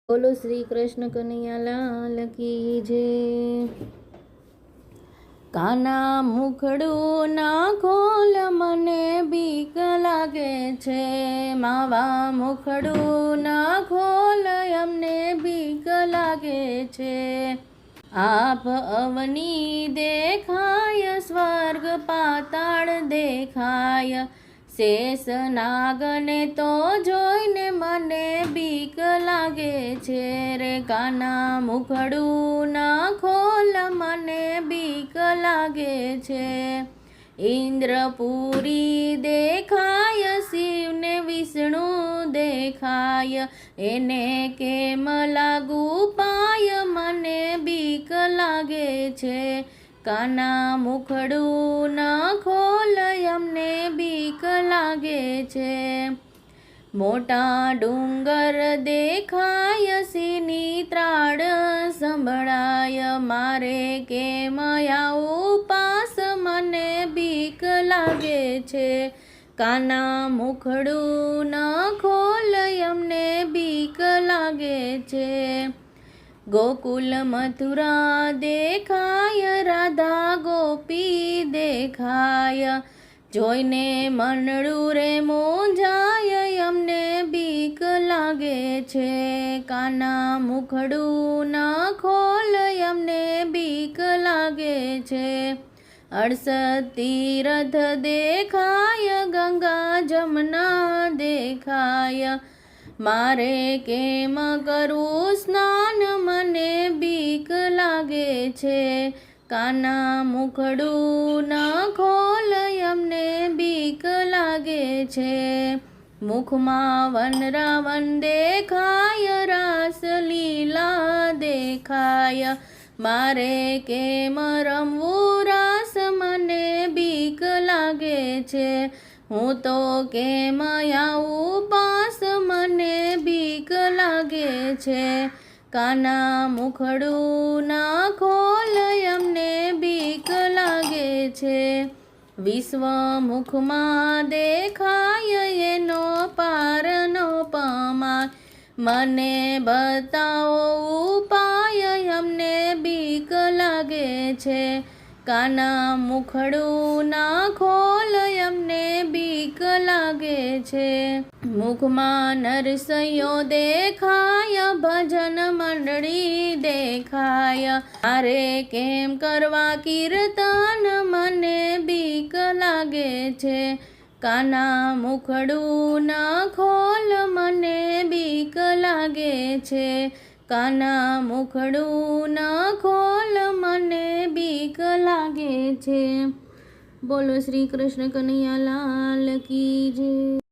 બોલો શ્રી કૃષ્ણ કનૈયા લાલ કી જય। કાના મુખડું ના ખોલ મને બીક લાગે છે, માવા મુખડું ના ખોલ અમને બીક લાગે છે। આપ અવની દેખાય, સ્વર્ગ પાતાળ દેખાય, શેષ નાગને તો જોઈને મને બીક લાગે છે રે। કાના મુખડું ના ખોલ મને બીક લાગે છે। ઇન્દ્રપુરી દેખાય, શિવને વિષ્ણુ દેખાય, એને કેમ લાગુ પાય મને બીક લાગે છે। કાના મુખડું ના ખોલ અમને બીક લાગે છે। મોટા ડુંગર દેખાય, સિંહની ત્રાડ સંભળાય, મારે કેમ આવું પાસ મને બીક લાગે છે। કાના મુખડું ના ખોલ અમને બીક લાગે છે। ગોકુલ મથુરા દેખાય, રાધા ગોપી દેખાય, જોઈને મનડું રે મૂંઝાય અમને બીક લાગે છે। કાના મુખડું ના ખોલ અમને બીક લાગે છે। 68 તીરથ દેખાય, ગંગા જમના દેખાય, મારે કેમ કરું સ્નાન મને બીક લાગે છે। કાના મુખડું ના ખોલ અમને બીક લાગે છે। મુખમાં વનરાવન દેખાય, રાસ લીલા દેખાય, મારે કેમ રમવું રાસ મને બીક લાગે છે। હું તો કેમ આવું પાસ મને બીક લાગે છે। કાના મુખડું ના ખોલ અમને બીક લાગે છે। વિશ્વ મુખમાં દેખાય, એનો પાર નો પમાય, મને બતાવો ઉપાય અમને બીક લાગે છે। કાના મુખડું ના ખોલ અમને બીક લાગે છે। મુખમાં નરસૈયો દેખાય, ભજન મંડળી દેખાય, મારે કેમ કરવા કીર્તન મને બીક લાગે છે। કાના મુખડું ના ખોલ મને બીક લાગે છે। કાના મુખડું ના ખોલ મને બીક લાગે છે। બોલો શ્રી કૃષ્ણ કનૈયા લાલ કી જય।